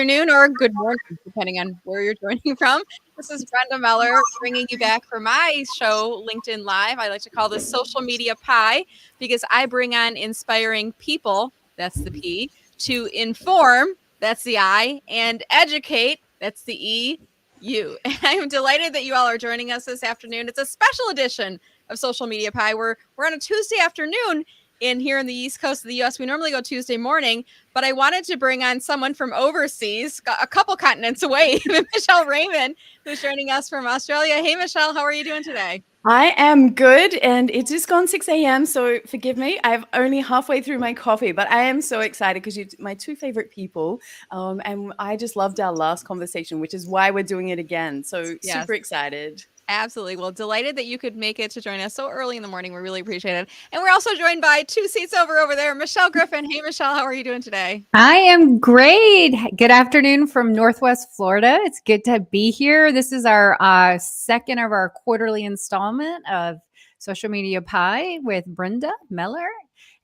afternoon, or good morning, depending on where you're joining from. This is Brenda Meller bringing you back for my show, LinkedIn Live. I like to call this Social Media Pie because I bring on inspiring people, that's the P, to inform, that's the I, and educate, that's the E, you. And I'm delighted that you all are joining us this afternoon. It's a special edition of Social Media Pie. We're on a Tuesday afternoon here in the East Coast of the U.S. We normally go Tuesday morning, but I wanted to bring on someone from overseas, a couple continents away, Michelle Raymond, who's joining us from Australia. Hey, Michelle, how are you doing today? I am good, and it's just gone 6 a.m., so forgive me. I'm only halfway through my coffee, but I am so excited because you're my two favorite people, and I just loved our last conversation, which is why we're doing it again. So Yes. super excited. Absolutely. Well, delighted that you could make it to join us so early in the morning. We really appreciate it. And we're also joined by two seats over there, Michelle Griffin. Hey, Michelle, how are you doing today? I am great. Good afternoon from Northwest Florida. It's good to be here. This is our second of our quarterly installment of Social Media Pie with Brenda Meller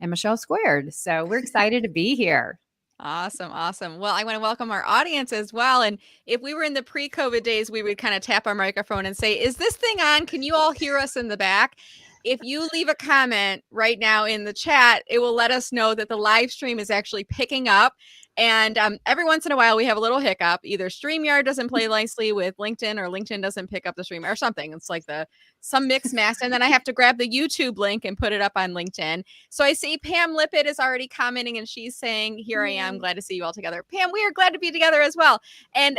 and Michelle Squared. So we're excited to be here. Awesome. Well, I want to welcome our audience as well. And if we were in the pre-COVID days, we would kind of tap our microphone and say, is this thing on? Can you all hear us in the back? If you leave a comment right now in the chat, it will let us know that the live stream is actually picking up. And every once in a while, we have a little hiccup. Either StreamYard doesn't play nicely with LinkedIn, or LinkedIn doesn't pick up the stream or something. It's like some mix max. And then I have to grab the YouTube link and put it up on LinkedIn. So I see Pam Lippitt is already commenting, and she's saying, here I am, glad to see you all together. Pam, we are glad to be together as well. And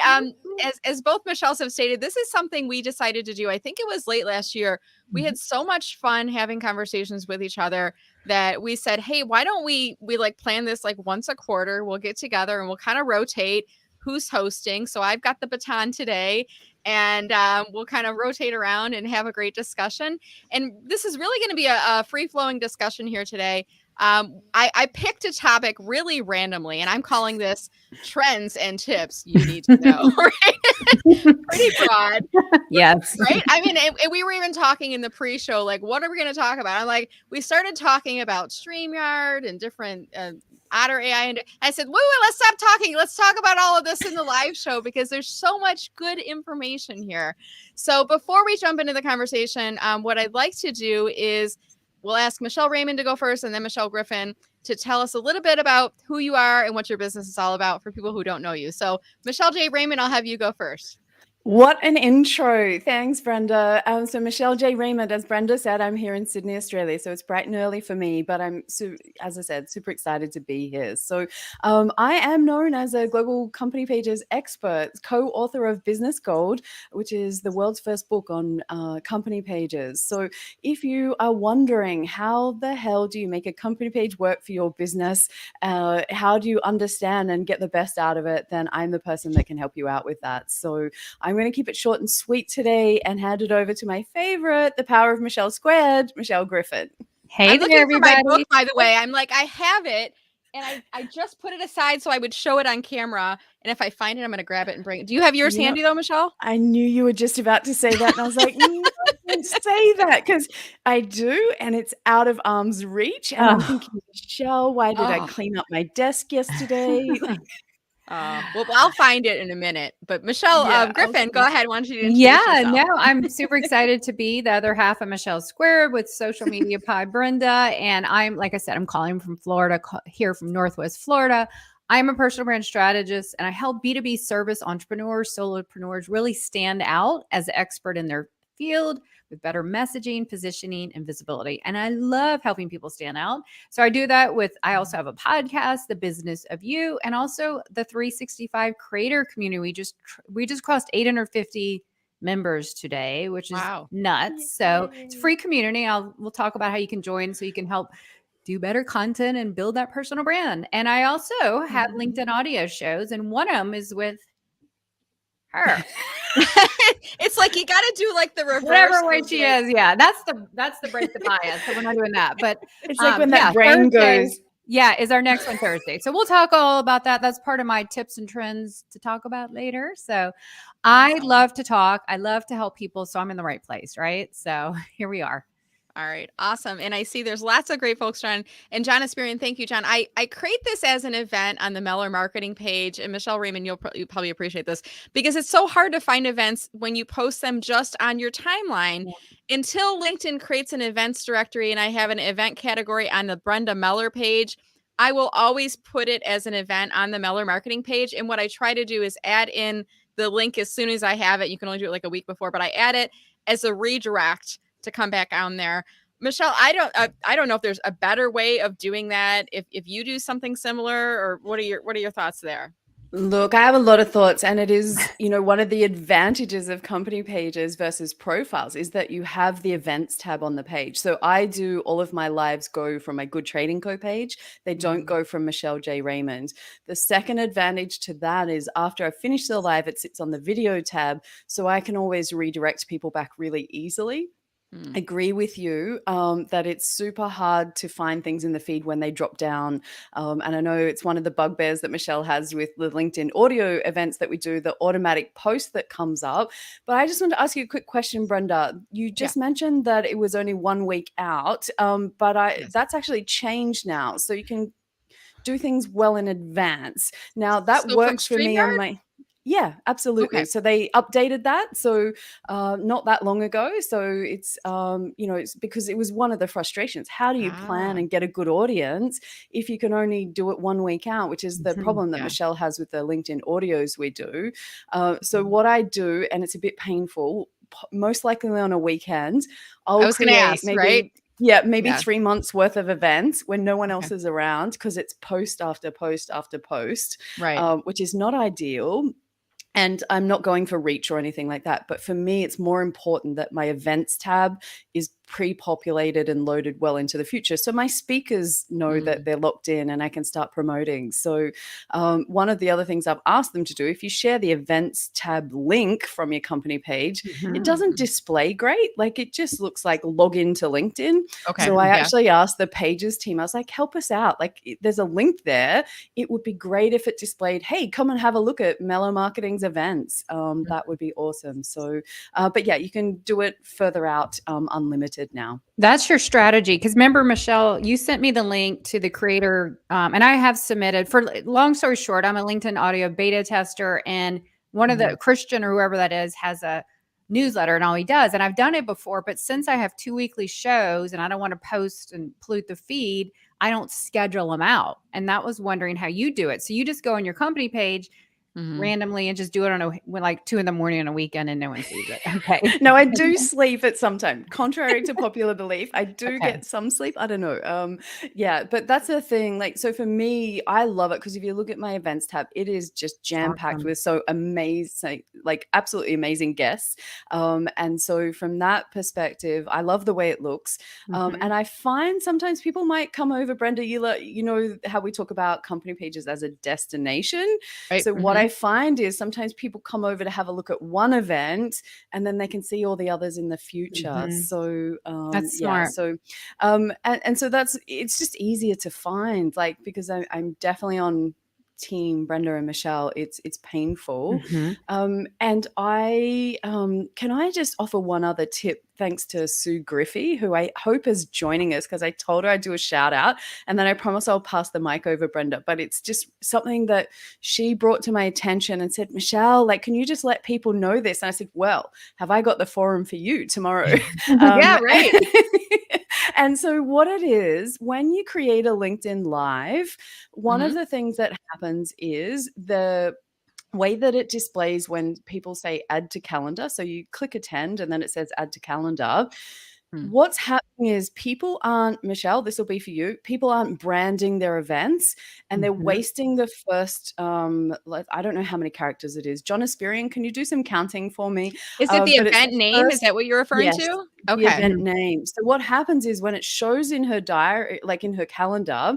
as both Michelles have stated, this is something we decided to do. I think it was late last year. We had so much fun having conversations with each other that we said, hey, why don't we like plan this like once a quarter? We'll get together and we'll kind of rotate who's hosting. So I've got the baton today, and we'll kind of rotate around and have a great discussion. And this is really going to be a free-flowing discussion here today. I picked a topic really randomly, and I'm calling this trends and tips you need to know, right? Pretty broad. Yes. Right? I mean, and we were even talking in the pre-show, like, what are we going to talk about? I'm like, we started talking about StreamYard and different Otter AI. And I said, wait, let's stop talking. Let's talk about all of this in the live show because there's so much good information here. So before we jump into the conversation, what I'd like to do is we'll ask Michelle Raymond to go first, and then Michelle Griffin to tell us a little bit about who you are and what your business is all about for people who don't know you. So Michelle J Raymond, I'll have you go first. What an intro. Thanks, Brenda. So Michelle J Raymond, as Brenda said, I'm here in Sydney, Australia. So it's bright and early for me, but I'm, as I said, super excited to be here. So I am known as a global company pages expert, co-author of Business Gold, which is the world's first book on company pages. So if you are wondering how the hell do you make a company page work for your business, how do you understand and get the best out of it, then I'm the person that can help you out with that. So I'm going to keep it short and sweet today and hand it over to my favorite, the power of Michelle Squared, Michelle Griffin. Hey I'm there, looking everybody. for my book, by the way. I'm like, I have it, and I just put it aside so I would show it on camera. And if I find it, I'm going to grab it and bring it. Do you have yours handy, though, Michelle? I knew you were just about to say that, and I was like, no, don't say that, because I do, and it's out of arm's reach. And I'm thinking, Michelle, why did I clean up my desk yesterday? Well, I'll find it in a minute. But Michelle Griffin, go ahead. Why don't you introduce yourself? No, I'm super excited to be the other half of Michelle Squared with Social Media Pie Brenda. And I'm, like I said, I'm calling from Florida, here from Northwest Florida. I'm a personal brand strategist, and I help B2B service entrepreneurs, solopreneurs really stand out as an expert in their field with better messaging, positioning, and visibility. And I love helping people stand out. So I do that I also have a podcast, The Business of You, and also the 365 creator community. We just crossed 850 members today, which is nuts. So it's a free community. We'll talk about how you can join so you can help do better content and build that personal brand. And I also have LinkedIn audio shows, and one of them is with her. It's like you got to do like the reverse. Whatever way she is. Yeah, that's the break the bias. So we're not doing that. But it's like when that brain goes. Yeah, is our next one Thursday. So we'll talk all about that. That's part of my tips and trends to talk about later. So I love to talk. I love to help people. So I'm in the right place, right? So here we are. All right. Awesome. And I see there's lots of great folks, John. And John Esperian, thank you, John. I create this as an event on the Meller marketing page. And Michelle Raymond, you'll probably appreciate this because it's so hard to find events when you post them just on your timeline until LinkedIn creates an events directory and I have an event category on the Brenda Meller page. I will always put it as an event on the Meller marketing page. And what I try to do is add in the link as soon as I have it. You can only do it like a week before, but I add it as a redirect to come back on there. Michelle, I don't know if there's a better way of doing that. If you do something similar, or what are your thoughts there? Look, I have a lot of thoughts, and it is, one of the advantages of company pages versus profiles is that you have the events tab on the page. So I do all of my lives go from my Good Trading Co page. They don't go from Michelle J Raymond. The second advantage to that is after I finish the live, it sits on the video tab. So I can always redirect people back really easily. Agree with you that it's super hard to find things in the feed when they drop down. And I know it's one of the bugbears that Michelle has with the LinkedIn audio events that we do, the automatic post that comes up. But I just want to ask you a quick question, Brenda. You just mentioned that it was only 1 week out, but that's actually changed now. So you can do things well in advance. Now that works for me on my... Yeah, absolutely. Okay. So they updated that. So not that long ago. So it's, it's because it was one of the frustrations. How do you plan and get a good audience if you can only do it 1 week out, which is the problem that Michelle has with the LinkedIn audios we do. So what I do, and it's a bit painful, most likely on a weekend, I'll create maybe... Yeah, maybe 3 months worth of events when no one else is around because it's post after post after post, which is not ideal. And I'm not going for reach or anything like that. But for me, it's more important that my events tab is pre-populated and loaded well into the future. So my speakers know that they're locked in and I can start promoting. So one of the other things I've asked them to do, if you share the events tab link from your company page, it doesn't display great. Like it just looks like log into LinkedIn. Okay. So I actually asked the pages team, I was like, help us out. Like there's a link there. It would be great if it displayed, hey, come and have a look at Meller Marketing's events. That would be awesome. So, but yeah, you can do it further out, unlimited now. That's your strategy. Because remember, Michelle, you sent me the link to the creator, and I have submitted. For long story short, I'm a LinkedIn audio beta tester, and one of the Christian or whoever that is has a newsletter, and all he does. And I've done it before, but since I have 2 weekly shows, and I don't want to post and pollute the feed, I don't schedule them out. And that was wondering how you do it. So you just go on your company page randomly and just do it on like 2 a.m. on a weekend and no one sees it. Okay. No, I do sleep at some time. Contrary to popular belief, I do get some sleep. I don't know. Yeah, but that's the thing. Like, so for me, I love it because if you look at my events tab, it is just jam-packed with so amazing, like absolutely amazing guests. And so from that perspective, I love the way it looks. And I find sometimes people might come over, Brenda, you know how we talk about company pages as a destination. Right. So what I find is sometimes people come over to have a look at one event and then they can see all the others in the future. So that's smart. So and so it's just easier to find, like, because I'm definitely on team Brenda and Michelle. It's painful. And I can I just offer one other tip, thanks to Sue Griffin, who I hope is joining us, because I told her I'd do a shout out and then I promise I'll pass the mic over, Brenda. But it's just something that she brought to my attention and said, Michelle, like, can you just let people know this? And I said, well, have I got the forum for you tomorrow? Yeah, right. And so what it is, when you create a LinkedIn Live, one of the things that happens is the way that it displays when people say add to calendar. So you click attend and then it says add to calendar. What's happening is people aren't, Michelle, this will be for you, people aren't branding their events and they're wasting the first, I don't know how many characters it is. John Esperian, can you do some counting for me? Is it the event name? Is that what you're referring to? Okay. The event name. So what happens is when it shows in her diary, like in her calendar,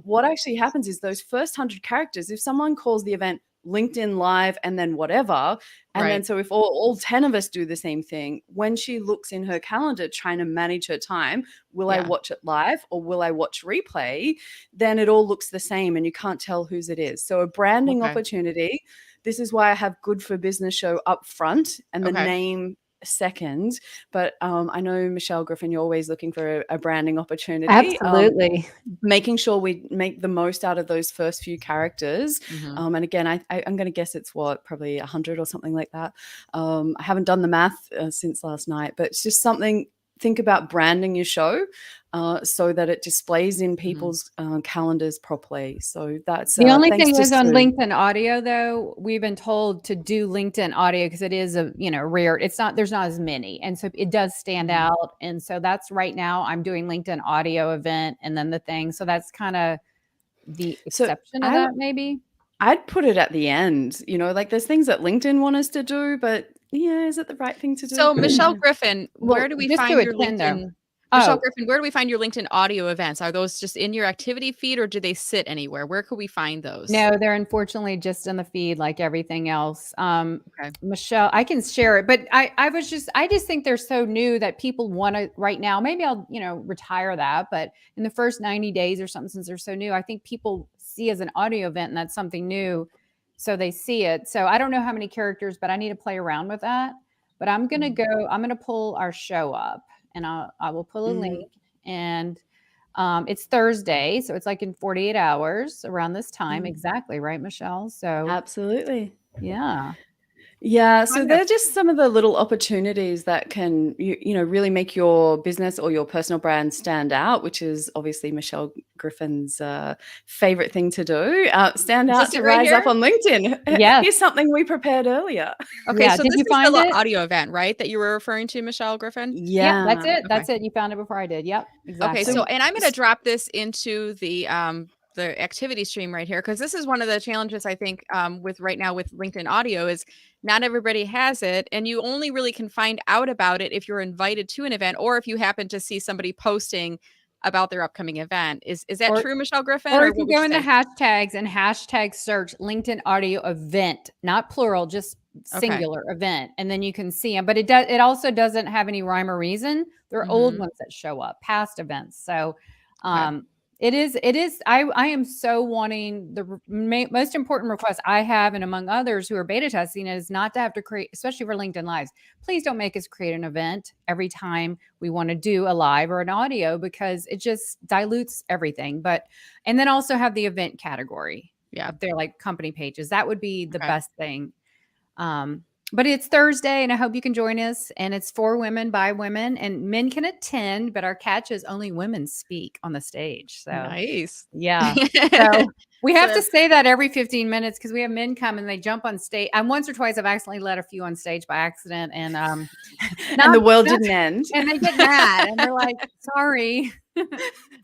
what actually happens is those first 100 characters, if someone calls the event LinkedIn Live and then whatever, and then so if all 10 of us do the same thing, when she looks in her calendar trying to manage her time, will I watch it live or will I watch replay? Then it all looks the same and you can't tell whose it is. So a branding opportunity. This is why I have Good for Business show up front and the name second. But I know, Michelle Griffin, you're always looking for a branding opportunity. Absolutely. Making sure we make the most out of those first few characters. Mhm. And again, I'm going to guess it's probably 100 or something like that. I haven't done the math since last night, but it's just something. Think about branding your show so that it displays in people's calendars properly. So that's The only thanks thing to is on Sue. LinkedIn audio, though, we've been told to do LinkedIn audio because it is a, rare. There's not as many. And so it does stand out. And so that's right now I'm doing LinkedIn audio event and then the thing. So that's kind of the So exception of that, maybe. I'd put it at the end, like there's things that LinkedIn want us to do, but yeah, is it the right thing to do? So Michelle Griffin, where Well, do we just find to your attend, though. LinkedIn? Michelle Griffin, where do we find your LinkedIn audio events? Are those just in your activity feed or do they sit anywhere? Where could we find those? No, they're unfortunately just in the feed like everything else. Okay. Michelle, I can share it, but I just think they're so new that people want to right now. Maybe I'll, retire that, but in the first 90 days or something, since they're so new, I think people see as an audio event and that's something new. So they see it. So I don't know how many characters, but I need to play around with that. But I'm going to pull our show up and I will pull a link and it's Thursday, so it's like in 48 hours around this time. Exactly, right, Michelle? So Absolutely. yeah. Yeah, so they're just some of the little opportunities that can, really make your business or your personal brand stand out, which is obviously Michelle Griffin's favorite thing to do. Stand out to rise up on LinkedIn. Yes. Here's something we prepared earlier. Okay, Yeah, so did this you is find the it? audio event, right, that you were referring to, Michelle Griffin? Yeah, that's it. Okay. That's it. You found it before I did. Yep, exactly. Okay, so and I'm going to drop this into the activity stream right here because this is one of the challenges I think with right now with LinkedIn audio is not everybody has it and you only really can find out about it if you're invited to an event or if you happen to see somebody posting about their upcoming event. Is that true, Michelle Griffin? Or Or if you what would go you into say? hashtags and hashtag search LinkedIn audio event, not plural, just Okay. singular event, and then you can see them. But it also doesn't have any rhyme or reason. There are old ones that show up, past events. So it is. I am so wanting the most important request I have, and among others who are beta testing, is not to have to create, especially for LinkedIn Lives. Please don't make us create an event every time we want to do a live or an audio because it just dilutes everything. And then also have the event category. Yeah, if they're like company pages, that would be the best thing. But it's Thursday and I hope you can join us. And it's for women by women and men can attend, but our catch is only women speak on the stage. So nice. Yeah. So we have to say that every 15 minutes because we have men come and they jump on stage. And once or twice I've accidentally let a few on stage by accident and and the world didn't end. And they get mad and they're like, sorry.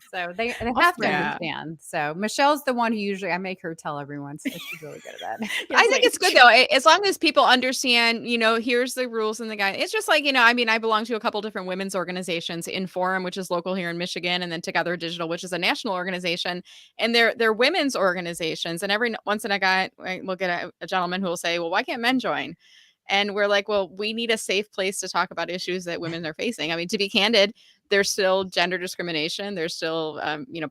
So they have to understand. So Michelle's the one who usually I make her tell everyone. So she's really good at that. I think it's good though, as long as people understand, here's the rules and the guide. It's just like, I belong to a couple different women's organizations, Inforum, which is local here in Michigan, and then Together Digital, which is a national organization, and they're women's organizations. And every once in a guy, we'll get a gentleman who will say, well, why can't men join? And we're like, well, we need a safe place to talk about issues that women are facing. I mean, to be candid, there's still gender discrimination. There's still,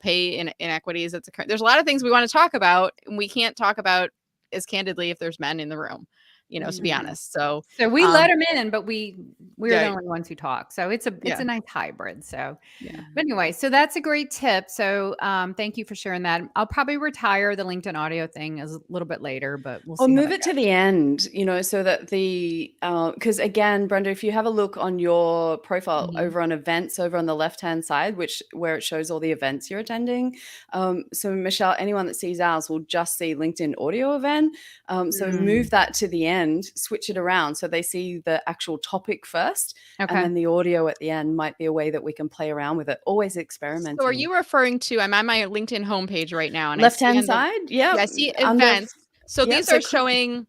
pay inequities. There's a lot of things we want to talk about, and we can't talk about as candidly if there's men in the room, to be honest. So we let them in, but we're the only ones who talk. So it's a nice hybrid. So but anyway, so that's a great tip. So thank you for sharing that. I'll probably retire the LinkedIn audio thing a little bit later, but we'll see. Or move it to the end, so that because again, Brenda, if you have a look on your profile over on events, over on the left-hand side, where it shows all the events you're attending. So Michelle, anyone that sees ours will just see LinkedIn audio event. So move that to the end, switch it around so they see the actual topic first, and then the audio at the end might be a way that we can play around with it. Always experimenting. So are you referring to, I'm on my LinkedIn homepage right now, and left-hand side? Yeah. I see events. So these are showing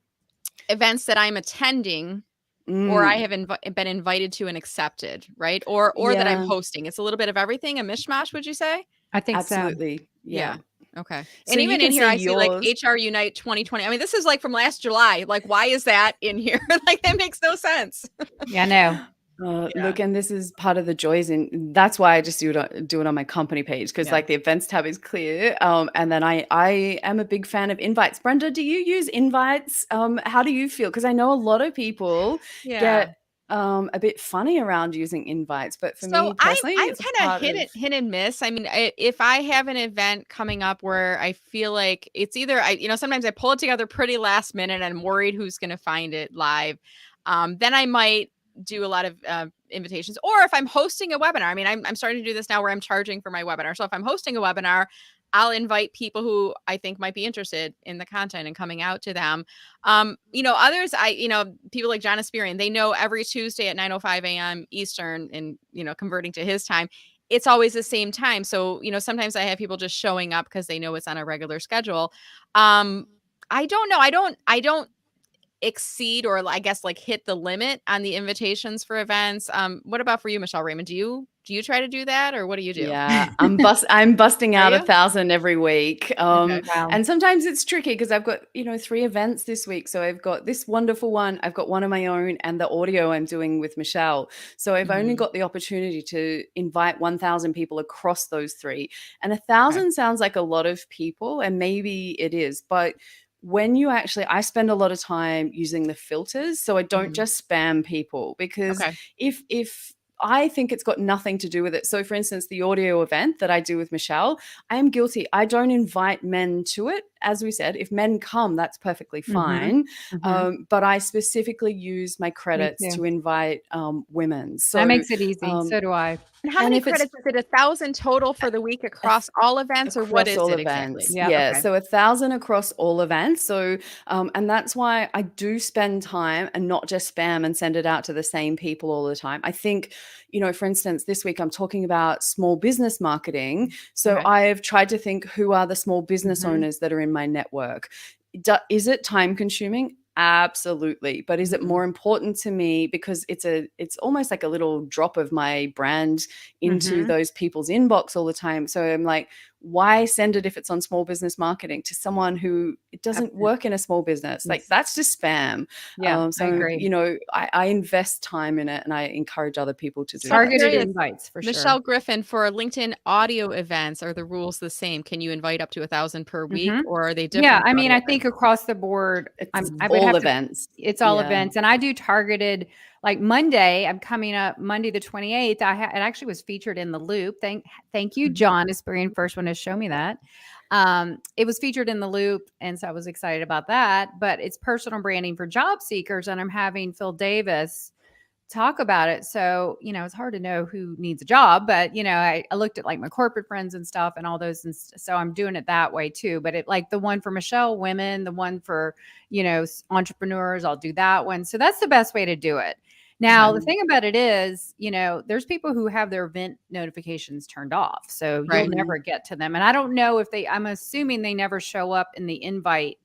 events that I'm attending or I have been invited to and accepted, right? Or that I'm hosting. It's a little bit of everything, a mishmash, would you say? I think absolutely. So. Yeah. Okay. So and even in here, I see like HR Unite 2020. I mean, this is like from last July. Like, why is that in here? Like, that makes no sense. Yeah, I know. Look, and this is part of the joys, and that's why I just do it on my company page because like the events tab is clear. And then I am a big fan of invites. Brenda, do you use invites? How do you feel? Because I know a lot of people get a bit funny around using invites, but for So me personally, I'm it's a kind of part of. hit and miss. I mean, if I have an event coming up where I feel like it's either sometimes I pull it together pretty last minute and I'm worried who's going to find it live. Then I might do a lot of invitations, or if I'm hosting a webinar. I mean, I'm starting to do this now where I'm charging for my webinar. So if I'm hosting a webinar, I'll invite people who I think might be interested in the content and coming out to them. Others, people like John Asperian, they know every Tuesday at 9:05 a.m. Eastern, and, converting to his time, it's always the same time. So, sometimes I have people just showing up because they know it's on a regular schedule. I don't know. I don't exceed, or I guess like hit the limit on the invitations for events. What about for you, Michelle Raymond? Do you try to do that, or what do you do? Yeah, I'm busting Are out you? 1,000 every week. Okay. Wow. And sometimes it's tricky because I've got, 3 events this week. So I've got this wonderful one, I've got one of my own, and the audio I'm doing with Michelle. So I've only Mhm. got the opportunity to invite 1,000 people across those 3. And Okay. 1,000 sounds like a lot of people, and maybe it is, but when I spend a lot of time using the filters, so I don't Mhm. just spam people, because Okay. if I think it's got nothing to do with it. So, for instance, the audio event that I do with Michelle, I am guilty. I don't invite men to it. As we said, if men come, that's perfectly fine. But I specifically use my Me credits too. to invite women. That So, makes it easy. um, So do I. And how and many if it's credits is it? 1,000 total for the week across all events, or what across is all it exactly? events, Yeah. yeah. Okay. So 1,000 across all events. So, and that's why I do spend time and not just spam and send it out to the same people all the time. I think, for instance, this week I'm talking about small business marketing. So Okay. I've tried to think, who are the small business Mhm. owners that are in my network? Is it time consuming? Absolutely. But is it Mhm. more important to me because it's almost like a little drop of my brand into Mhm. those people's inbox all the time? So I'm like, why send it if it's on small business marketing to someone who it doesn't Absolutely. work in a small business? Like, Yes. that's just spam. Yeah, I So, agree. I invest time in it, and I encourage other people to do So I'm that Targeted too. curious, invites for sure. Michelle Griffin, for LinkedIn audio events, are the rules the same? Can you invite up to 1,000 per week, Mhm. or are they Yeah, different I for mean, audio I think events? across the board, It's I would all have to. events. It's all Yeah. events, and I do targeted. Like Monday, I'm coming up Monday the 28th. It actually was featured in the Loop. Thank you, John Asperian, first one to show me that. It was featured in the Loop, and so I was excited about that. But it's personal branding for job seekers, and I'm having Phil Davis talk about it. So, it's hard to know who needs a job, but I looked at like my corporate friends and stuff and all those. And so I'm doing it that way too. But it, like the one for Michelle, women, the one for, entrepreneurs, I'll do that one. So that's the best way to do it. Now, the thing about it is, there's people who have their event notifications turned off. So you'll Right. never get to them. And I don't know if I'm assuming they never show up in the invite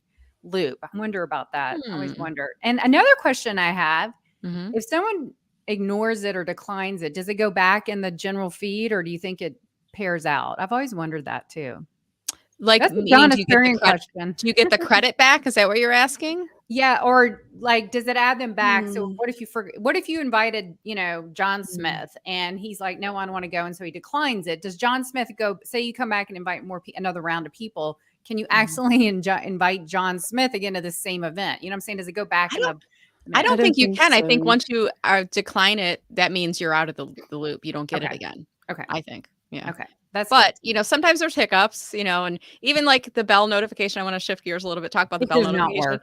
loop. I wonder about that. I always Hmm. wonder. And another question I have, Mhm. if someone ignores it or declines it, does it go back in the general feed, or do you think it pairs out? I've always wondered that too. Like, That's a meaning, John do you get the Asturian credit? question. Do you get the credit back? Is that what you're asking? Yeah, or like, does it add them back? So Mm. what if you invited, John Mm. Smith and he's like, no, I don't want to go. And so he declines it. Does John Smith go, say you come back and invite another round of people. Can you Mhm. accidentally invite John Smith again to the same event? You know what I'm saying? Does it go back I in don't the I I don't mix? don't think you think can. I think so. once you decline it, that means you're out of the loop. You don't get it Okay. again, Okay. I think. Yeah. Okay. That's good But, to know. sometimes there's hiccups, and even like the bell notification, I want to shift gears a little bit, talk about the It bell does not notification. work.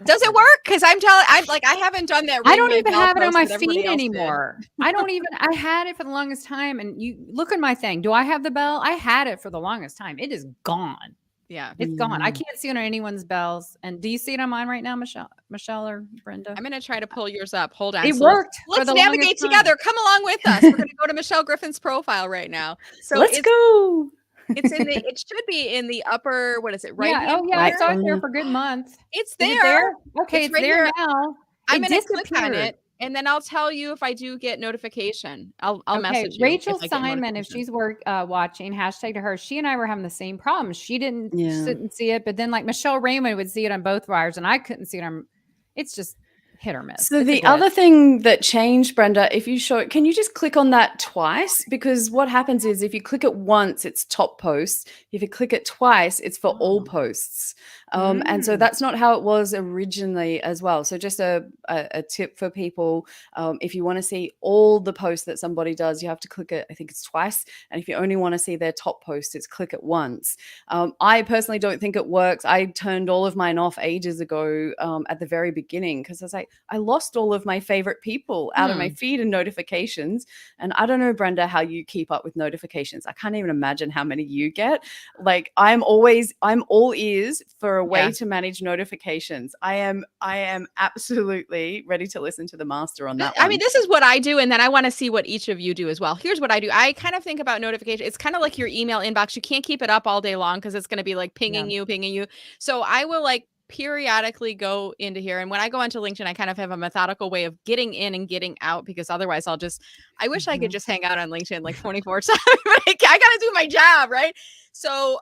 Does it work? Because I'm like, I haven't done that I ring don't my even bell have it on post my that everybody feed else did. anymore. I had it for the longest time. And you look at my thing. Do I have the bell? I had it for the longest time. It is gone. Yeah. It's gone. I Mm. can't see it on anyone's bells. And do you see it on mine right now, Michelle or Brenda? I'm gonna try to pull yours up. Hold on. It So worked for let's the longest navigate time. together. Come along with us. We're gonna go to Michelle Griffin's profile right now. So Let's go. it should be in the upper, what is it, right Yeah. hand Oh, yeah. I Right corner? saw it there corner. for a good month. It's Is it there. there? Okay. It's It's right there here. now. I'm It gonna click on disappeared. it, and then I'll tell you if I do get notification. I'll Okay, message you if Rachel I get Simon, if notification. she's watching, hashtag to her. She and I were having the same problem. She Yeah. didn't see it, but then like Michelle Raymond would see it on both wires, and I couldn't see it on. It's just hit or miss. So It's a the glitch. other thing that changed, Brenda, if you show it, can you just click on that twice? Because what happens is if you click it once, it's top posts. If you click it twice, it's for all posts. And so that's not how it was originally as well. So just a tip for people, if you want to see all the posts that somebody does, you have to click it, I think it's twice. And if you only want to see their top post, it's click it once. I personally don't think it works. I turned all of mine off ages ago at the very beginning because I was like, I lost all of my favorite people out of my feed and notifications. And I don't know, Brenda, how you keep up with notifications. I can't even imagine how many you get. Like I'm all ears for a way to manage notifications. I am absolutely ready to listen to the master on that one. I mean, this is what I do, and then I want to see what each of you do as well. Here's what I do. I kind of think about notifications. It's kind of like your email inbox. You can't keep it up all day long because it's going to be like pinging you. So I will like periodically go into here. And when I go onto LinkedIn, I kind of have a methodical way of getting in and getting out because otherwise I wish I could just hang out on LinkedIn like 24/7. I got to do my job, right? So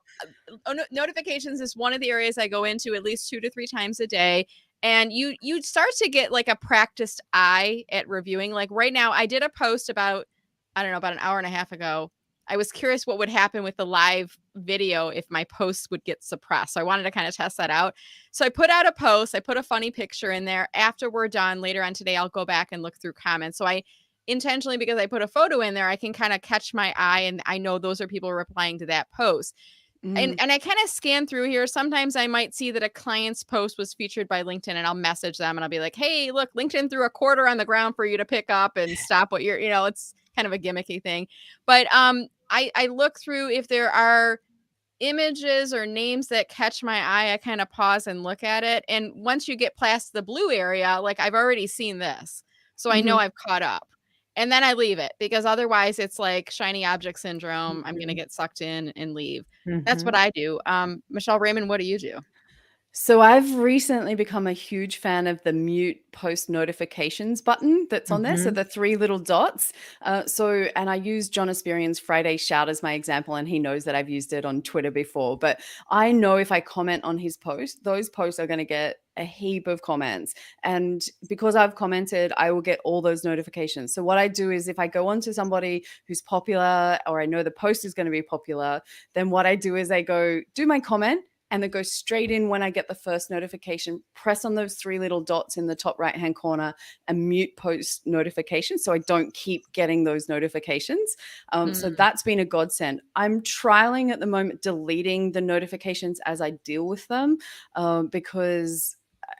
notifications is one of the areas I go into at least 2 to 3 times a day. And you start to get like a practiced eye at reviewing. Like right now, I did a post about an hour and a half ago. I was curious what would happen with the live video if my posts would get suppressed. So I wanted to kind of test that out. So I put out a post. I put a funny picture in there. After we're done later on today, I'll go back and look through comments. So I intentionally, because I put a photo in there, I can kind of catch my eye and I know those are people replying to that post. And I kind of scan through here. Sometimes I might see that a client's post was featured by LinkedIn and I'll message them and I'll be like, hey, look, LinkedIn threw a quarter on the ground for you to pick up and stop what you're, it's kind of a gimmicky thing. But I look through if there are images or names that catch my eye, I kind of pause and look at it. And once you get past the blue area, like I've already seen this. So I know I've caught up. And then I leave it because otherwise it's like shiny object syndrome. I'm going to get sucked in and leave. That's what I do. Michelle Raymond, what do you do? So I've recently become a huge fan of the mute post notifications button that's on there. So the 3 little dots. And I use John Esperian's Friday Shout as my example, and he knows that I've used it on Twitter before. But I know if I comment on his post, those posts are going to get a heap of comments. And because I've commented, I will get all those notifications. So what I do is if I go on to somebody who's popular or I know the post is going to be popular, then what I do is I go do my comment and then go straight in when I get the first notification, press on those 3 little dots in the top right-hand corner and mute post notifications so I don't keep getting those notifications. So that's been a godsend. I'm trialing at the moment deleting the notifications as I deal with them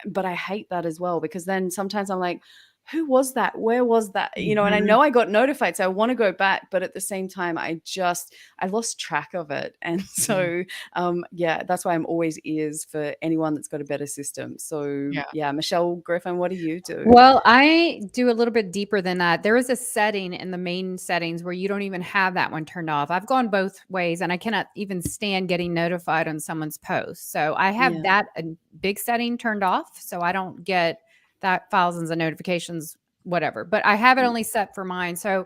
but I hate that as well because then sometimes I'm like, who was that? Where was that? And I know I got notified, so I want to go back, but at the same time, I lost track of it. And so, that's why I'm always ears for anyone that's got a better system. So Michelle Griffin, what do you do? Well, I do a little bit deeper than that. There is a setting in the main settings where you don't even have that one turned off. I've gone both ways and I cannot even stand getting notified on someone's post. So I have that big setting turned off. So I don't get that thousands of notifications, whatever, but I have it only set for mine. So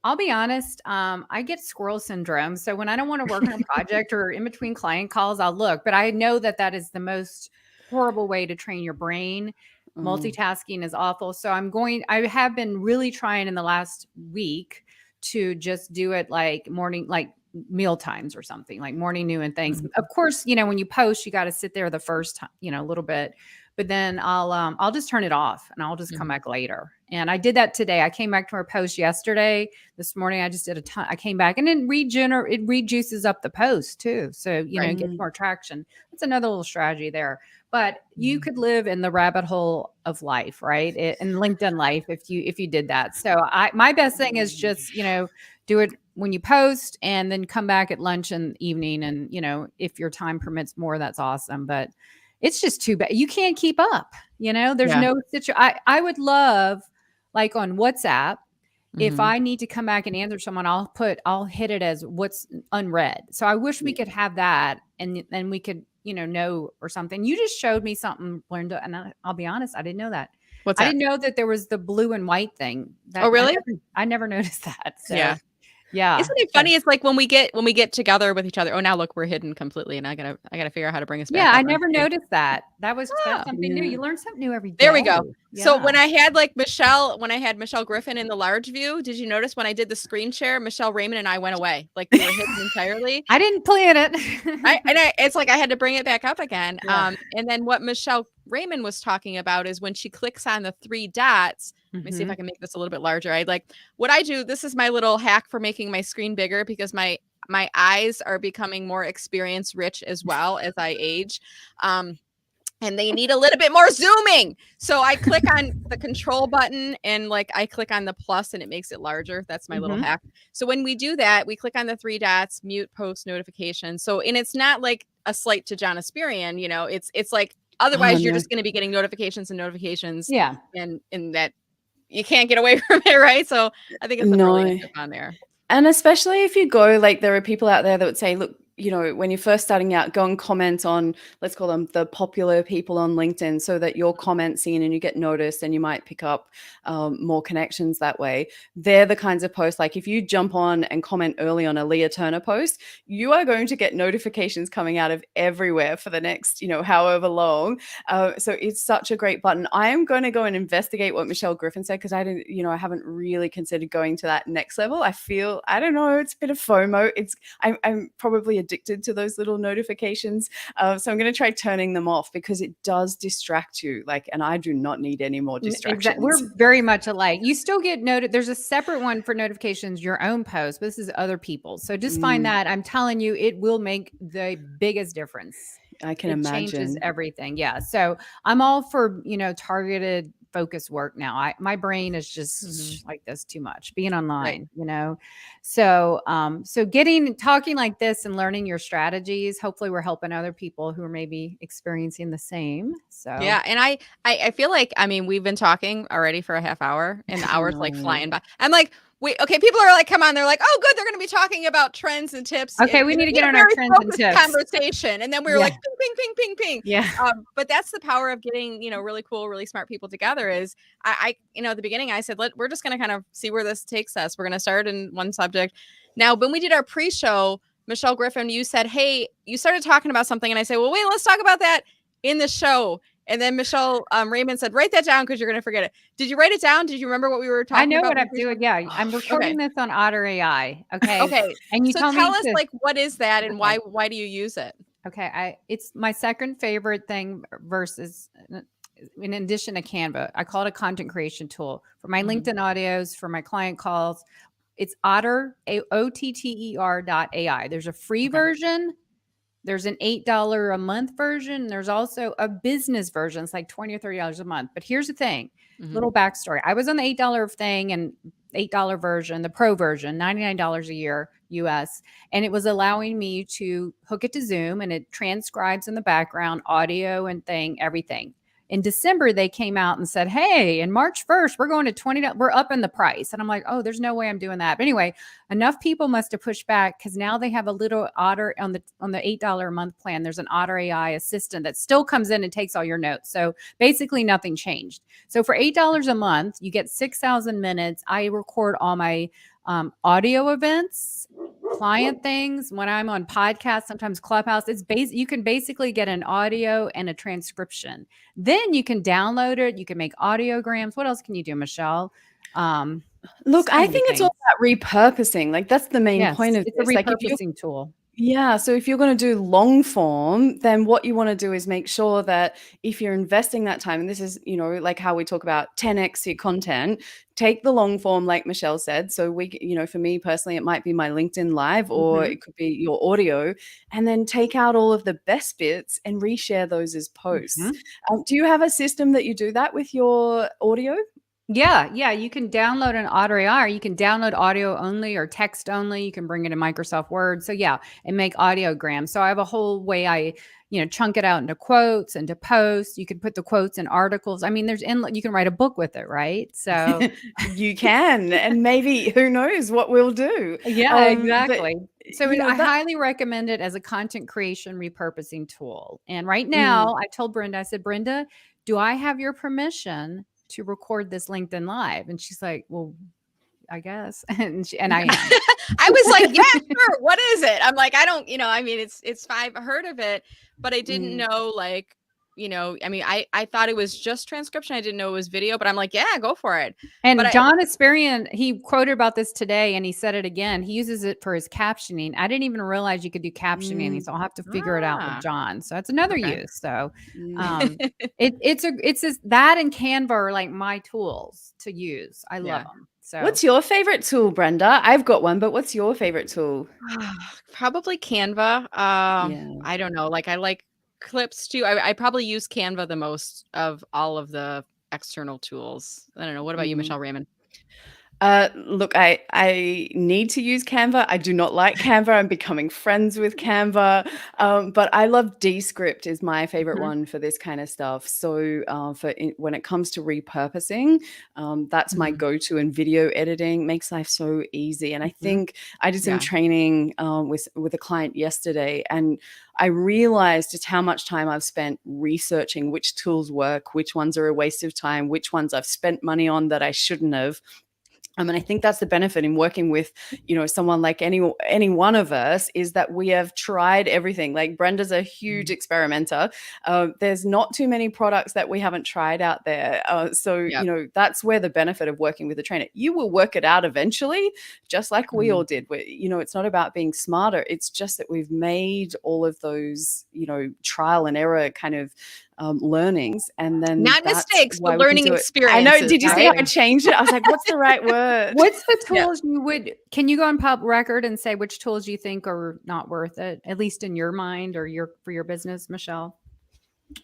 I'll be honest, I get squirrel syndrome. So when I don't want to work on a project or in between client calls, I'll look, but I know that that is the most horrible way to train your brain. Multitasking is awful. So I have been really trying in the last week to just do it like morning, like meal times or something like morning, noon and things. Of course, when you post, you got to sit there the first time, a little bit. But then I'll just turn it off and I'll just come back later. And I did that today. I came back to our post yesterday. This morning, I just did a ton. I came back and then it rejuices up the post too. So, get more traction. That's another little strategy there. But you could live in the rabbit hole of life, right? In LinkedIn life, if you did that. So my best thing is just, do it when you post and then come back at lunch and evening. And, if your time permits more, that's awesome. But it's just too bad. You can't keep up. There's no situation. I would love, like on WhatsApp, if I need to come back and answer someone, I'll hit it as what's unread. So I wish we could have that and then we could, know or something. You just showed me something, Brenda, and I'll be honest, I didn't know that. What's that? I didn't know that there was the blue and white thing. Oh, really? I never noticed that. So, yeah. Isn't it funny? It's like when we get together with each other. Oh, now look, we're hidden completely, and I gotta figure out how to bring us back. Yeah, I never noticed that. That's something new. You learn something new every day. There we go. So Yeah. when I had Michelle Griffin in the large view, did you notice when I did the screen share, Michelle Raymond and I went away, like we were hidden entirely. I didn't plan it. It's like I had to bring it back up again. Yeah. And then what Michelle Raymond was talking about is when she clicks on the 3 dots. Let me see if I can make this a little bit larger. What I do. This is my little hack for making my screen bigger because my eyes are becoming more experience rich as well as I age. And they need a little bit more zooming. So I click on the control button and like I click on the plus and it makes it larger. That's my little hack. So when we do that, we click on the 3 dots, mute post notifications. So, and it's not like a slight to John Asperian, you know, it's like, otherwise you're just going to be getting notifications and notifications. Yeah. And that you can't get away from it. Right. So I think it's a really good tip on there. And especially if you go, like there are people out there that would say, look, you know, when you're first starting out, go and comment on, let's call them the popular people on LinkedIn so that your comment's seen and you get noticed and you might pick up more connections that way. They're the kinds of posts, like if you jump on and comment early on a Leah Turner post, you are going to get notifications coming out of everywhere for the next, you know, however long. So it's such a great button. I am going to go and investigate what Michelle Griffin said because I didn't, you know, I haven't really considered going to that next level. I feel, I don't know, it's a bit of FOMO. I'm probably addicted to those little notifications. So I'm going to try turning them off because it does distract you. Like, and I do not need any more distractions. We're very much alike. You still get noted. There's a separate one for notifications, your own post, but this is other people's. So just find that. I'm telling you, it will make the biggest difference. I can imagine. Changes everything. Yeah. So I'm all for, you know, targeted focus work now. My brain is just like this too much being online, you know? So, talking like this and learning your strategies, hopefully we're helping other people who are maybe experiencing the same. So, yeah. And I feel like, I mean, we've been talking already for a half hour and the hour's like flying by. I'm like, okay, people are like, come on. They're like, oh, good. They're going to be talking about trends and tips. Okay, we need to get on our trends and tips conversation. And then we were like, ping, ping, ping, ping, ping. Yeah. But that's the power of getting, you know, really cool, really smart people together is I you know, at the beginning I said, we're just going to kind of see where this takes us. We're going to start in one subject. Now, when we did our pre-show, Michelle Griffin, you said, hey, you started talking about something. And I said, well, wait, let's talk about that in the show. And then Michelle Raymond said, write that down because you're going to forget it. Did you write it down? Did you remember what we were talking about? I know what I'm doing. Yeah. I'm recording this on Otter AI. Okay. Okay. And you tell us like, what is that and why do you use it? Okay. It's my second favorite thing versus in addition to Canva. I call it a content creation tool for my LinkedIn audios, for my client calls. It's Otter, OTTER.ai. There's a free version. There's an $8 a month version. There's also a business version. It's like $20 or $30 a month. But here's the thing, little backstory. I was on the $8 thing and $8 version, the pro version, $99 a year US. And it was allowing me to hook it to Zoom and it transcribes in the background, audio and everything. In December, they came out and said, hey, in March 1st, we're going to $20. We're up in the price. And I'm like, oh, there's no way I'm doing that. But anyway, enough people must have pushed back because now they have a little Otter on the $8 a month plan. There's an Otter AI assistant that still comes in and takes all your notes. So basically nothing changed. So for $8 a month, you get 6,000 minutes. I record all my audio events, client things. When I'm on podcasts, sometimes Clubhouse, you can basically get an audio and a transcription. Then you can download it. You can make audiograms. What else can you do, Michelle? Look, I think it's all about repurposing. Like that's the main point of it's this. a repurposing tool. Yeah. So if you're going to do long form, then what you want to do is make sure that if you're investing that time, and this is, you know, like how we talk about 10x your content, take the long form, like Michelle said. So we, you know, for me personally, it might be my LinkedIn Live or it could be your audio, and then take out all of the best bits and reshare those as posts. Do you have a system that you do that with your audio? Yeah. You can download an Otter AI, or you can download audio only or text only. You can bring it in Microsoft Word. So and make audiograms. So I have a whole way I, chunk it out into quotes and to posts. You can put the quotes in articles. I mean, you can write a book with it, right? So you can, and maybe who knows what we'll do. Yeah, exactly. So I highly recommend it as a content creation repurposing tool. And right now I told Brenda, I said, Brenda, do I have your permission to record this LinkedIn Live? And she's like, well, I guess. And I am. I was like, yeah, sure. What is it? I'm like, I don't, I mean, it's fine. I've heard of it, but I didn't know you know, I mean, I thought it was just transcription. I didn't know it was video, but I'm like, yeah, go for it. And But John Asperian, he quoted about this today and he said it again. He uses it for his captioning. I didn't even realize you could do captioning, so I'll have to figure it out with John. So that's another Okay. use. So Mm. it's that and Canva are like my tools to use. I love them. So What's your favorite tool, Brenda? I've got one, but what's your favorite tool? Probably Canva. Yeah. I don't know. Like I like clips too. I probably use Canva the most of all of the external tools. I don't know. What about you, Michelle Raymond? Look, I need to use Canva. I do not like Canva. I'm becoming friends with Canva. But I love Descript is my favorite one for this kind of stuff. So when it comes to repurposing, that's my go-to, and video editing makes life so easy. And I think I did some training with a client yesterday, and I realized just how much time I've spent researching which tools work, which ones are a waste of time, which ones I've spent money on that I shouldn't have. And I think that's the benefit in working with, you know, someone like any one of us, is that we have tried everything. Like Brenda's a huge experimenter. There's not too many products that we haven't tried out there. You know, that's where the benefit of working with a trainer. You will work it out eventually, just like we all did. You know, it's not about being smarter. It's just that we've made all of those, you know, trial and error kind of learnings, and then Not mistakes, but learning experiences. I know. Did you see how I changed it? I was like, "What's the right word?" What's the tools you would? Can you go on pub record and say which tools you think are not worth it, at least in your mind or for your business, Michelle?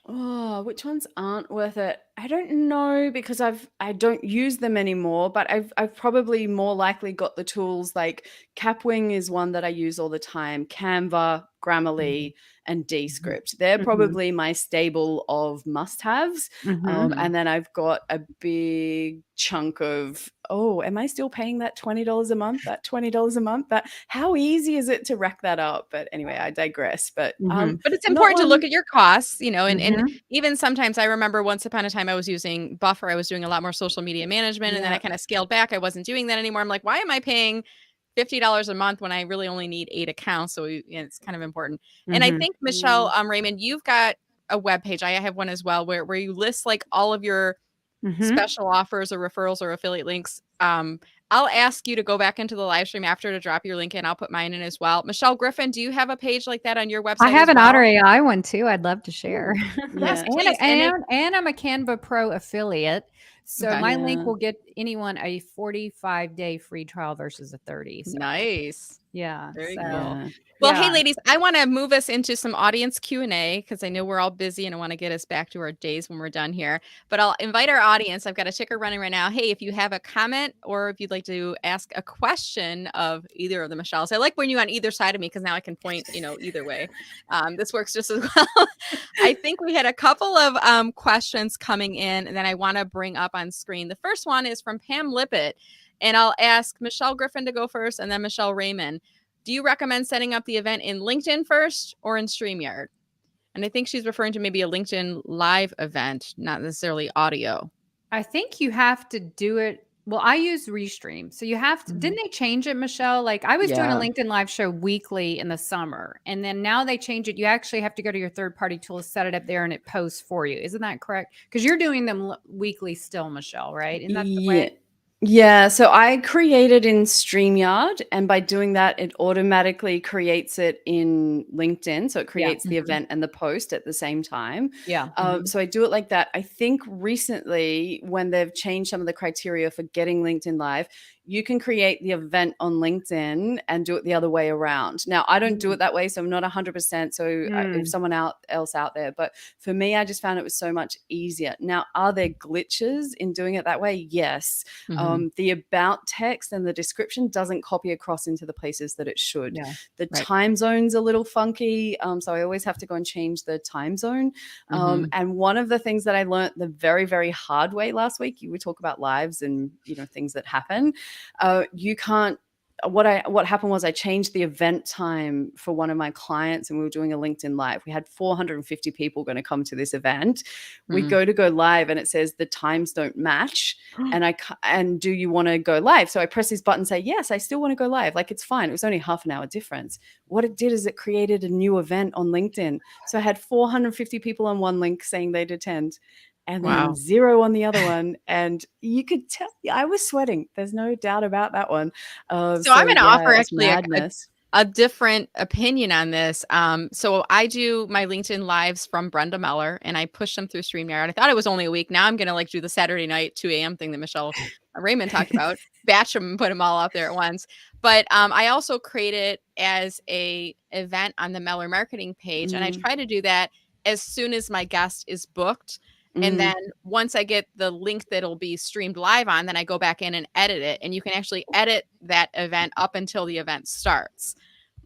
Oh, which ones aren't worth it? I don't know, because I don't use them anymore, but I've probably more likely got the tools. Like Capwing is one that I use all the time. Canva, Grammarly, and Descript. They're probably my stable of must-haves. And then I've got a big chunk of, am I still paying that $20 a month? That $20 a month? How easy is it to rack that up? But anyway, I digress. But it's important to look at your costs, you know, and even sometimes I remember once upon a time I was using Buffer. I was doing a lot more social media management, and then I kind of scaled back. I wasn't doing that anymore. I'm like, why am I paying $50 a month when I really only need 8 accounts? So it's kind of important. And I think Michelle Raymond, you've got a webpage. I have one as well where you list like all of your special offers or referrals or affiliate links. I'll ask you to go back into the live stream after to drop your link in. I'll put mine in as well. Michelle Griffin, do you have a page like that on your website? I have an Otter AI one too. I'd love to share. Yes, and I'm a Canva Pro affiliate. So my link will get anyone a 45-day free trial versus a 30. So. Nice. Yeah. There you go. Well, hey, ladies, I want to move us into some audience Q&A because I know we're all busy and I want to get us back to our days when we're done here. But I'll invite our audience. I've got a ticker running right now. Hey, if you have a comment or if you'd like to ask a question of either of the Michelles. I like when you on either side of me because now I can point, you know, either way. This works just as well. I think we had a couple of questions coming in and then I want to bring up on screen. The first one is from Pam Lippett. And I'll ask Michelle Griffin to go first and then Michelle Raymond. Do you recommend setting up the event in LinkedIn first or in StreamYard? And I think she's referring to maybe a LinkedIn live event, not necessarily audio. I think you have to do it. Well, I use Restream. So you have to, didn't they change it, Michelle? Like I was doing a LinkedIn live show weekly in the summer. And then now they change it. You actually have to go to your third-party tool, set it up there, and it posts for you. Isn't that correct? Because you're doing them weekly still, Michelle, right? Isn't that the way? Yeah, so I created in StreamYard, and by doing that, it automatically creates it in LinkedIn. So it creates the event and the post at the same time. Yeah. So I do it like that. I think recently, when they've changed some of the criteria for getting LinkedIn Live, you can create the event on LinkedIn and do it the other way around. Now, I don't do it that way, so I'm not 100%. So if someone else out there, but for me, I just found it was so much easier. Now, are there glitches in doing it that way? Yes. The about text and the description doesn't copy across into the places that it should. The time zone's a little funky, so I always have to go and change the time zone. And one of the things that I learned the very, very hard way last week, you would talk about lives and, you know, things that happen. You can't what happened was I changed the event time for one of my clients, and we were doing a LinkedIn Live. We had 450 people going to come to this event. We go live, and it says the times don't match. And do you want to go live? So I press this button, say yes, I still want to go live. Like, it's fine. It was only half an hour difference. What it did is it created a new event on LinkedIn. So I had 450 people on one link saying they'd attend, and then 0 on the other one. And you could tell I was sweating. There's no doubt about that one. So I'm going to offer actually a different opinion on this. So I do my LinkedIn lives from Brenda Meller, and I push them through StreamYard. I thought it was only a week. Now I'm going to like do the Saturday night 2 a.m. thing that Michelle Raymond talked about, batch them and put them all out there at once. But I also create it as a event on the Meller marketing page. And I try to do that as soon as my guest is booked. And then once I get the link that'll be streamed live on, then I go back in and edit it. And you can actually edit that event up until the event starts.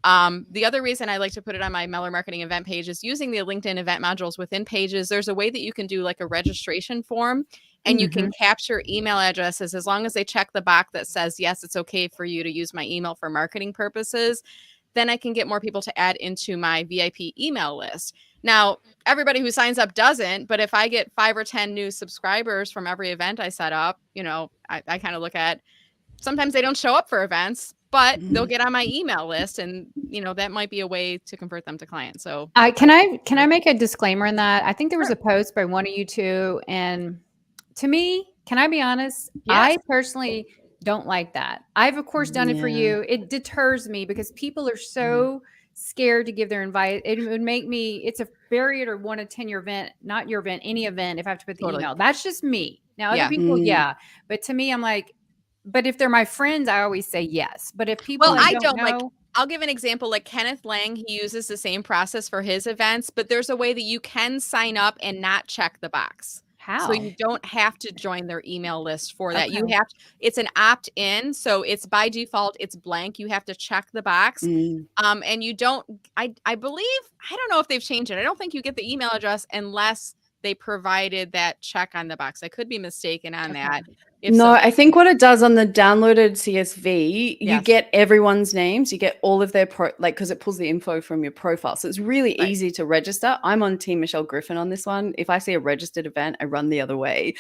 The other reason I like to put it on my Meller marketing event page is using the LinkedIn event modules within pages. There's a way that you can do like a registration form, and you can capture email addresses as long as they check the box that says, yes, it's okay for you to use my email for marketing purposes. Then I can get more people to add into my VIP email list. Now, everybody who signs up doesn't, but if I get 5 or 10 new subscribers from every event I set up, I kind of look at, sometimes they don't show up for events, but they'll get on my email list, and that might be a way to convert them to clients. So can I make a disclaimer in that? I think there was a post by one of you two, and to me, can I be honest? Yes. I personally don't like that. I've of course done it for you. It deters me because people are so scared to give their invite. It would make me, it's a barrier to want to attend your event, not your event, any event, if I have to put the email. That's just me. Now other people, but to me, I'm like, but if they're my friends, I always say yes. But if people, I don't know, like, I'll give an example. Like Kenneth Lang, he uses the same process for his events, but there's a way that you can sign up and not check the box. How? So you don't have to join their email list for that. Okay. You have to, it's an opt-in. So it's by default, it's blank. You have to check the box. And you don't, I believe, I don't know if they've changed it. I don't think you get the email address unless they provided that check on the box. I could be mistaken on that. I think what it does on the downloaded CSV, you get everyone's names, you get all of their because it pulls the info from your profile. So it's really easy to register. I'm on Team Michelle Griffin on this one. If I see a registered event, I run the other way,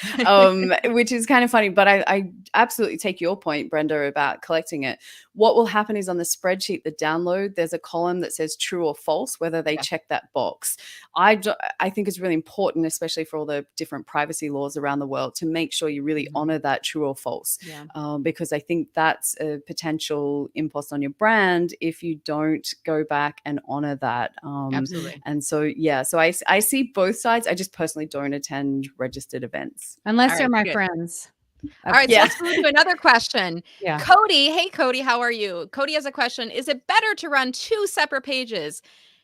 which is kind of funny. But I absolutely take your point, Brenda, about collecting it. What will happen is on the spreadsheet, the download, there's a column that says true or false, whether they check that box. I think it's really important, especially for all the different privacy laws around the world, to make sure you really honor that true or false, because I think that's a potential impost on your brand if you don't go back and honor that. Absolutely. And so, so I see both sides. I just personally don't attend registered events. Unless they're my friends. All right, so let's move to another question. Cody, hey Cody, how are you? Cody has a question. Is it better to run 2 separate pages?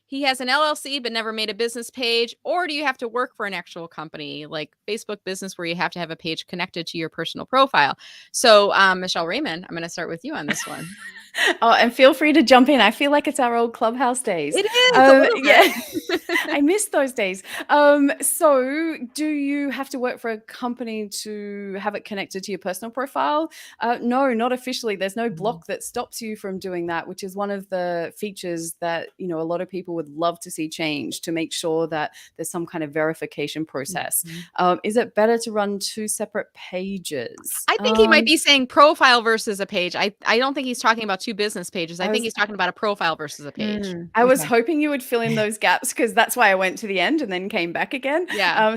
He has an LLC but never made a business page, or do you have to work for an actual company like Facebook Business where you have to have a page connected to your personal profile? So Michelle Raymond, I'm going to start with you on this one. And feel free to jump in. I feel like it's our old Clubhouse days. It is. I miss those days. So do you have to work for a company to have it connected to your personal profile? No, not officially. There's no block that stops you from doing that, which is one of the features that, a lot of people would love to see change, to make sure that there's some kind of verification process. Is it better to run 2 separate pages? I think he might be saying profile versus a page. I don't think he's talking about 2 business pages. I think he's talking about a profile versus a page. I was hoping you would fill in those gaps, because that's why I went to the end and then came back again.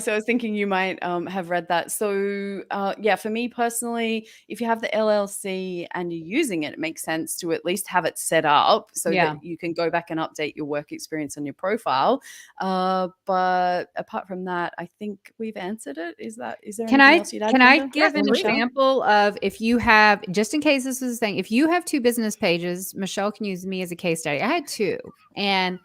So I was thinking you might have read that. So for me personally, if you have the LLC and you're using it, it makes sense to at least have it set up so that you can go back and update your work experience on your profile. But apart from that, I think we've answered it. Is there anything else you'd add? Can I give an example of, if you have, just in case this is a thing, if you have 2 business pages, Michelle can use me as a case study. I had 2, and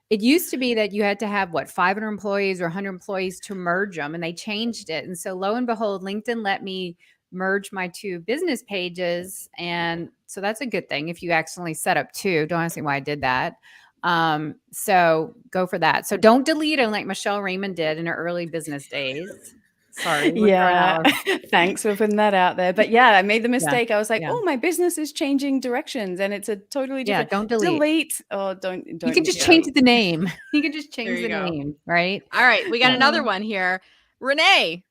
it used to be that you had to have 500 employees or 100 employees to merge them, and they changed it. And so lo and behold, LinkedIn let me merge my 2 business pages. And so that's a good thing. If you accidentally set up 2, don't ask me why I did that. So go for that. So don't delete them like Michelle Raymond did in her early business days. Sorry. we're throwing Yeah. out- Thanks for putting that out there. But yeah, I made the mistake. I was like, yeah. oh, my business is changing directions and it's a totally Yeah, different. don't delete. Delete. Oh, don't. You can just yeah. change the name. You can just There change you the go. name, right? All right, we got Yeah. another one here. Renee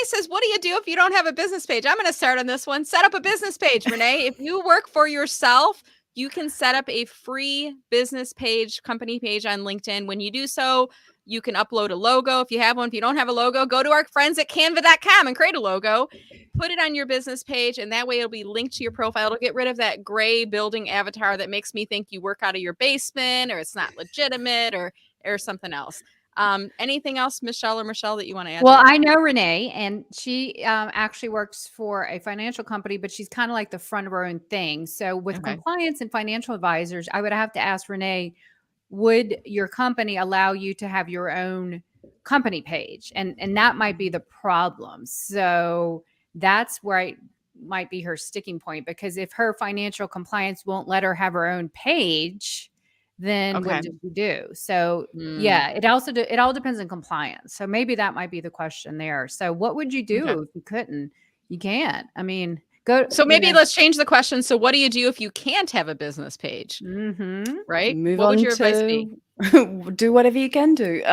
says, what do you do if you don't have a business page? I'm going to start on this one. Set up a business page, Renee. If you work for yourself, you can set up a free business page, company page on LinkedIn. When you do so, you can upload a logo if you have one. If you don't have a logo, go to our friends at canva.com and create a logo. Put it on your business page, and that way it'll be linked to your profile. It'll get rid of that gray building avatar that makes me think you work out of your basement or it's not legitimate or something else. Anything else, Michelle, that you want to add? Well, to I know Renee, and she actually works for a financial company, but she's kind of like the front of her own thing. So with Okay. compliance and financial advisors, I would have to ask Renee, would your company allow you to have your own company page? And that might be the problem. So that's where I might be her sticking point, because if her financial compliance won't let her have her own page, then what Okay. does she do? So Mm. yeah, it all depends on compliance. So maybe that might be the question there. So what would you do Okay. if you couldn't? You can't. I mean, go. So maybe let's change the question. So what do you do if you can't have a business page? Right? Move What would on your advice be? to do whatever you can do.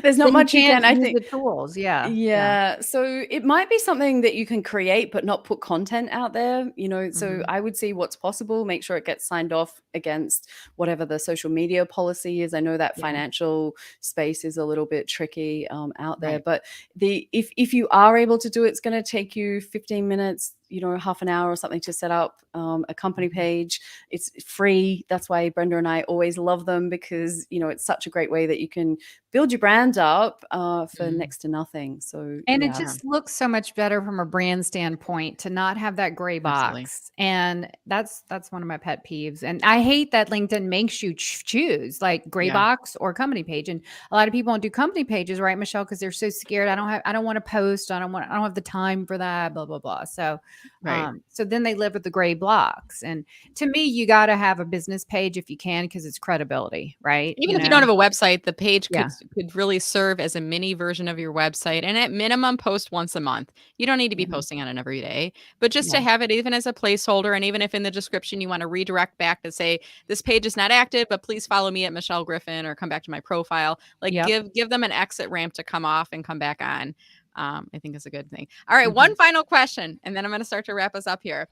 There's not Then much you can. I use think. the tools. Yeah. Yeah. So it might be something that you can create, but not put content out there, So Mhm. I would see what's possible, make sure it gets signed off against whatever the social media policy is. I know that Yeah. financial space is a little bit tricky out there, Right. but if you are able to do it, it's going to take you 15 minutes, half an hour or something to set up a company page. It's free. That's why Brenda and I always love them, because, it's such a great way that you can build your brand up for next to nothing. So, And yeah. it just looks so much better from a brand standpoint to not have that gray Absolutely. box. And that's one of my pet peeves. And I hate that LinkedIn makes you choose like gray Yeah. box or company page. And a lot of people don't do company pages, right, Michelle? Because they're so scared. I don't want to post. I don't have the time for that, blah, blah, blah. So Right. so then they live with the gray blocks. And to me, you got to have a business page if you can, because it's credibility, right? Even if you don't have a website, the page could really serve as a mini version of your website, and at minimum post once a month. You don't need to be posting on it every day, but just to have it even as a placeholder, and even if in the description you want to redirect back to say this page is not active, but please follow me at Michelle Griffin or come back to my profile. Like give them an exit ramp to come off and come back on. I think is a good thing. All right, one final question, and then I'm going to start to wrap us up here.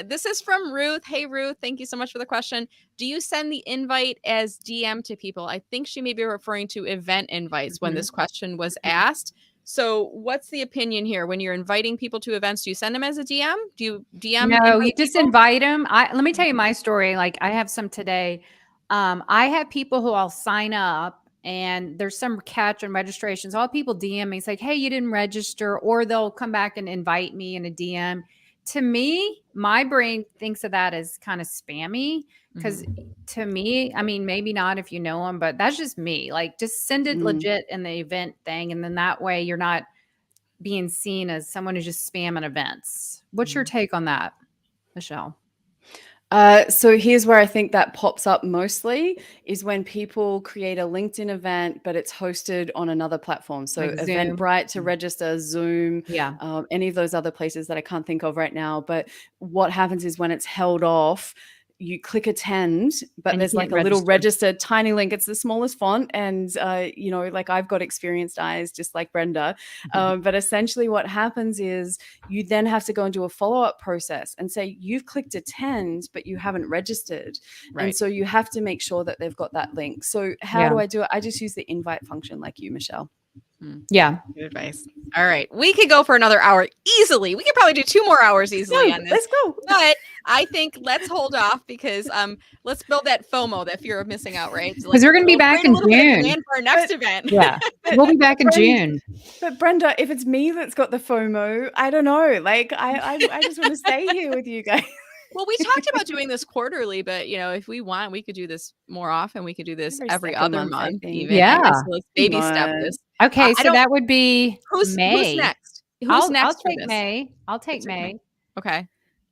This is from Ruth. Hey, Ruth, thank you so much for the question. Do you send the invite as DM to people? I think she may be referring to event invites when this question was asked. So what's the opinion here? When you're inviting people to events, do you send them as a DM? Do you DM? No, you just invite them. Let me tell you my story. Like I have some today. I have people who I'll sign up, and there's some catch on registrations. All people DM me, it's like, hey, you didn't register, or they'll come back and invite me in a DM. To me, my brain thinks of that as kind of spammy, because to me, I mean, maybe not if you know them, but that's just me. Like just send it legit in the event thing. And then that way you're not being seen as someone who's just spamming events. What's your take on that, Michelle? So here's where I think that pops up mostly is when people create a LinkedIn event, but it's hosted on another platform. So Like Zoom. Eventbrite to register, Zoom, any of those other places that I can't think of right now. But what happens is when it's held off, you click attend, but there's like a little registered tiny link. It's the smallest font. And, like I've got experienced eyes, just like Brenda. But essentially what happens is you then have to go and do a follow-up process and say, you've clicked attend, but you haven't registered. Right. And so you have to make sure that they've got that link. So how do I do it? I just use the invite function like you, Michelle. Yeah. Good advice. All right. We could go for another hour easily. We could probably do 2 more hours easily on this. Let's go. But I think let's hold off because let's build that FOMO, that fear of missing out, right? Because we're going to be back in June for our next event. Yeah. We'll be back in June. But Brenda, if it's me that's got the FOMO, I don't know. Like I just want to stay here with you guys. Well, we talked about doing this quarterly, but if we want, we could do this more often. We could do this every other month, even. Yeah. So let's baby step this. Okay, so that would be who's May. next? I'll take May. I'll take May. Okay.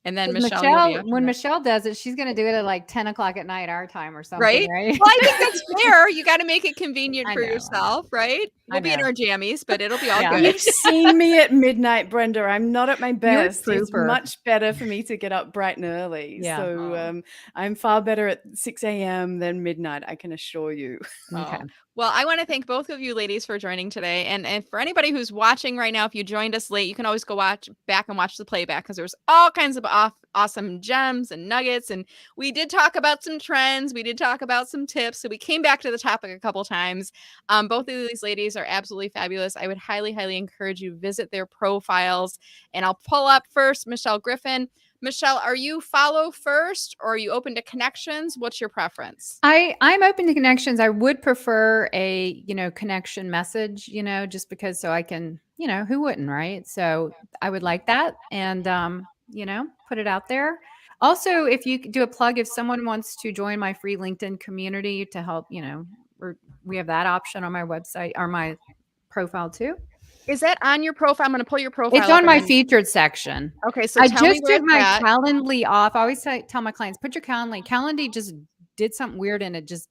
And then 'Cause Michelle, you'll be after when that. Michelle does it, she's gonna do it at like 10 o'clock at night our time or something, Right? right? Well, I think that's fair. You gotta make it convenient I for know, I know. yourself, right? We'll be in know. our jammies, but it'll be all Yeah. good. You've seen me at midnight, Brenda. I'm not at my You're a best. It's trooper. much better for me to get up bright and early. Yeah. So Oh. I'm far better at 6 a.m. than midnight, I can assure you. Okay. Oh. Well, I want to thank both of you ladies for joining today. And for anybody who's watching right now, if you joined us late, you can always go back and watch the playback because there's all kinds of awesome gems and nuggets. And we did talk about some trends. We did talk about some tips. So we came back to the topic a couple times. Both of these ladies are absolutely fabulous. I would highly, highly encourage you visit their profiles. And I'll pull up first Michelle Griffin. Michelle, are you follow first or are you open to connections? What's your preference? I'm open to connections. I would prefer a, connection message, just because so I can, who wouldn't, right? So I would like that and put it out there. Also, if you could do a plug, if someone wants to join my free LinkedIn community to help, we have that option on my website or my profile too. Is that on your profile? I'm going to pull your profile It's up on and my then- featured section. Okay, so I tell me just where took it's my at. Calendly off. I always tell my clients, put your Calendly. Calendly just did something weird and it just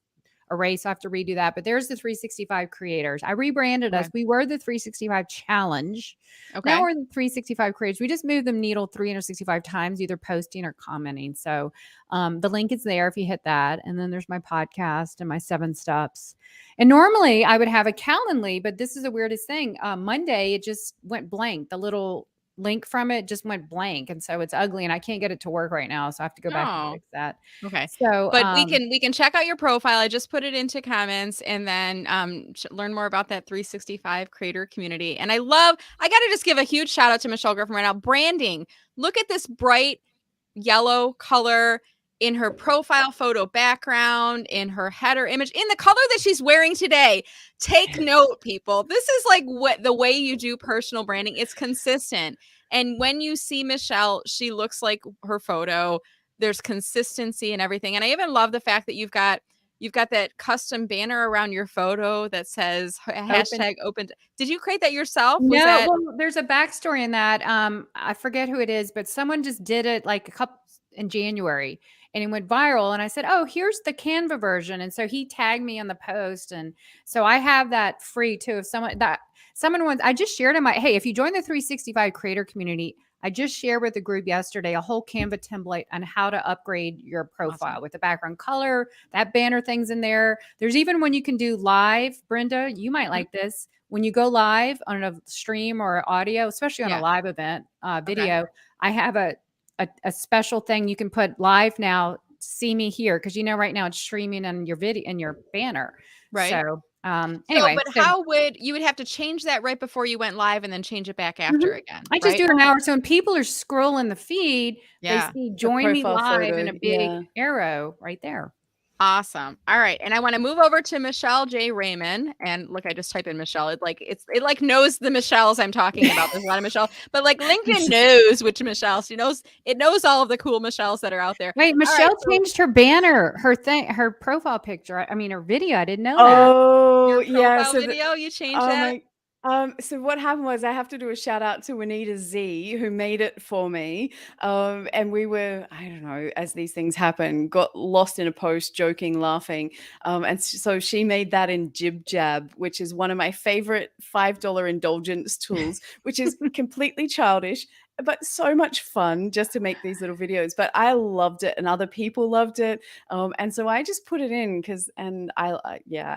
erased. I have to redo that. But there's the 365 creators. I rebranded us. Okay. We were the 365 challenge. Okay. Now we're the 365 creators. We just moved the needle 365 times, either posting or commenting. So the link is there if you hit that. And then there's my podcast and my 7 steps. And normally I would have a Calendly, but this is the weirdest thing. Monday, it just went blank. The little link from it just went blank. And so it's ugly and I can't get it to work right now. So I have to go back and Oh, fix that. okay. So, But we can check out your profile. I just put it into comments and then learn more about that 365 creator community. And I got to just give a huge shout out to Michelle Griffin right now. Branding. Look at this bright yellow color in her profile photo background, in her header image, in the color that she's wearing today. Take note, people. This is like what the way you do personal branding. It's consistent. And when you see Michelle, she looks like her photo. There's consistency and everything. And I even love the fact that you've got that custom banner around your photo that says hashtag open. Did you create that yourself? Was no, that well, there's a backstory in that. I forget who it is, but someone just did it like a couple in January and it went viral. And I said, oh, here's the Canva version. And so he tagged me on the post. And so I have that free too. If someone wants, I just shared in hey, if you join the 365 creator community, I just shared with the group yesterday a whole Canva template on how to upgrade your profile with the background color, that banner thing's in there. There's even when you can do live, Brenda, you might like this. When you go live on a stream or audio, especially on a live event video, I have a special thing you can put live now. See me here because right now it's streaming on your video and your banner. right? So anyway, how would you have to change that right before you went live and then change it back after again? I just do it an hour. So when people are scrolling the feed, they see join me live photo, and a big arrow right there. Awesome. All right. And I want to move over to Michelle J Raymond. And look, I just type in Michelle. It knows the Michelles I'm talking about. There's a lot of Michelle, but like LinkedIn knows which Michelle. It knows all of the cool Michelles that are out there. Wait, Michelle changed her banner, her profile picture. I mean, her video. I didn't know that. Oh, yeah. So video, you changed that? So what happened was I have to do a shout out to Anita Z who made it for me. And we were, I don't know, as these things happen, got lost in a post, joking, laughing. And so she made that in Jib Jab, which is one of my favorite $5 indulgence tools, which is completely childish, but so much fun just to make these little videos. But I loved it and other people loved it. And so I just put it in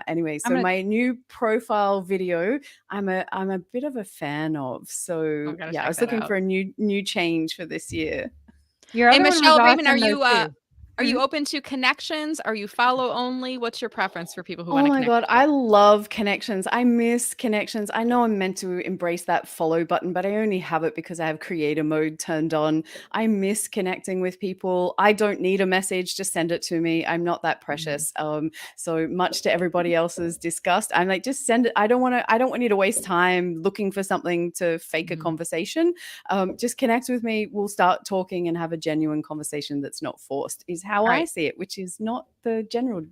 anyway. So my new profile video, I'm a bit of a fan of. So I was looking for a new change for this year. And Michelle Raymond, are you open to connections? Are you follow only? What's your preference for people who want to connect? Oh my God, I love connections. I miss connections. I know I'm meant to embrace that follow button, but I only have it because I have creator mode turned on. I miss connecting with people. I don't need a message, just send it to me. I'm not that precious. So much to everybody else's disgust. I'm like, just send it. I don't want you to waste time looking for something to fake a conversation. Just connect with me. We'll start talking and have a genuine conversation that's not forced, is how I see it, which is not the general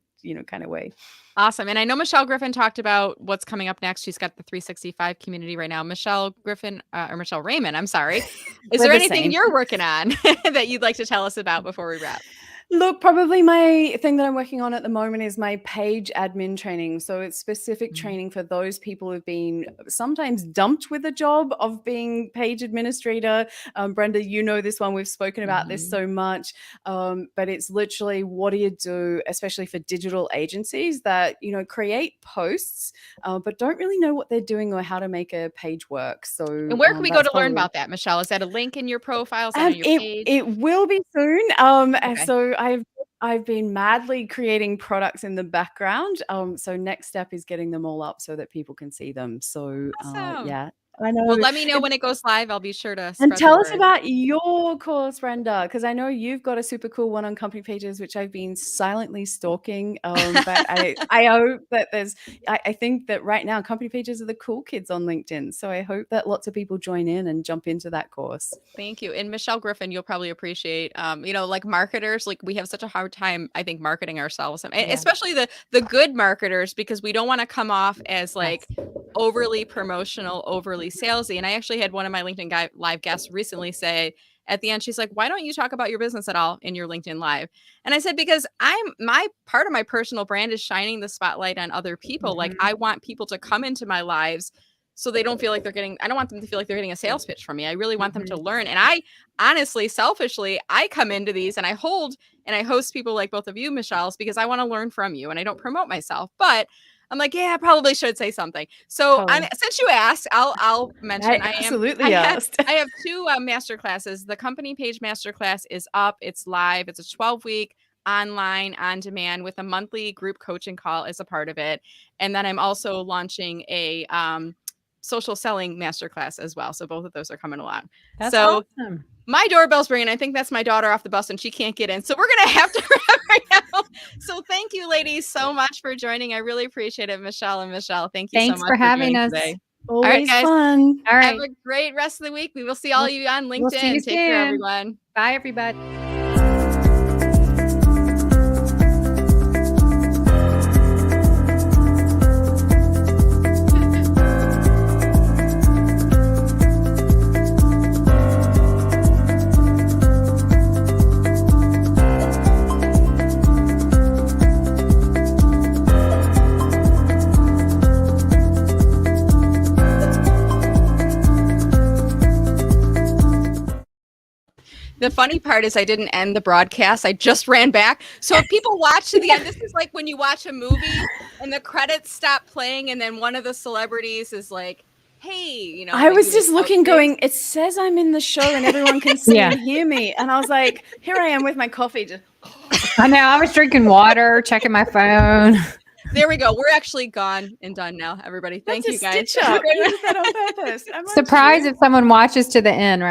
kind of way. Awesome. And I know Michelle Griffin talked about what's coming up next. She's got the 365 community right now. Michelle Griffin, or Michelle Raymond, I'm sorry. Is We're there the anything same. you're working on that you'd like to tell us about before we wrap? Look, probably my thing that I'm working on at the moment is my page admin training. So it's specific training for those people who've been sometimes dumped with a job of being page administrator. Brenda, you know this one. We've spoken about this so much. But it's literally, what do you do, especially for digital agencies that, create posts, but don't really know what they're doing or how to make a page work. So, And where can we go to learn about that, Michelle? Is that a link in your profile? Is that on your page? It will be soon. Okay. So I've been madly creating products in the background. So next step is getting them all up so that people can see them. So Awesome. yeah, I know. Well, let me know when it goes live. I'll be sure to And spread the tell us word. about your course, Brenda, because I know you've got a super cool one on company pages, which I've been silently stalking. But I hope that I think that right now company pages are the cool kids on LinkedIn. So I hope that lots of people join in and jump into that course. Thank you. And Michelle Griffin, you'll probably appreciate, like marketers, like we have such a hard time, I think, marketing ourselves, and especially the good marketers, because we don't want to come off as like overly promotional, overly salesy. And I actually had one of my LinkedIn live guests recently say at the end, she's like, why don't you talk about your business at all in your LinkedIn live? And I said, because my part of my personal brand is shining the spotlight on other people. Like I want people to come into my lives so they don't feel like I don't want them to feel like they're getting a sales pitch from me. I really want them to learn. And I honestly, selfishly, I come into these and I host people like both of you, Michelle's, because I want to learn from you and I don't promote myself, but I'm like, yeah, I probably should say something. So since you asked, I'll mention I have 2 master classes. The company page masterclass is up. It's live. It's a 12-week online on demand with a monthly group coaching call as a part of it. And then I'm also launching a social selling masterclass as well. So both of those are coming along. That's awesome. My doorbell's ringing. I think that's my daughter off the bus and she can't get in. So we're going to have to wrap right now. So thank you, ladies, so much for joining. I really appreciate it, Michelle and Michelle. Thank you so much for having us today. Always all right, guys. Fun. All right. Have a great rest of the week. We will see all you on LinkedIn. We'll see you Take care, soon. everyone. Bye, everybody. The funny part is I didn't end the broadcast. I just ran back. So if people watch to the end, this is like when you watch a movie and the credits stop playing and then one of the celebrities is like, hey, I was just looking going, it says I'm in the show and everyone can see and hear me. And I was like, here I am with my coffee. I know. I was drinking water, checking my phone. There we go. We're actually gone and done now, everybody. Thank you, guys. That on purpose. Surprise if someone watches to the end, right?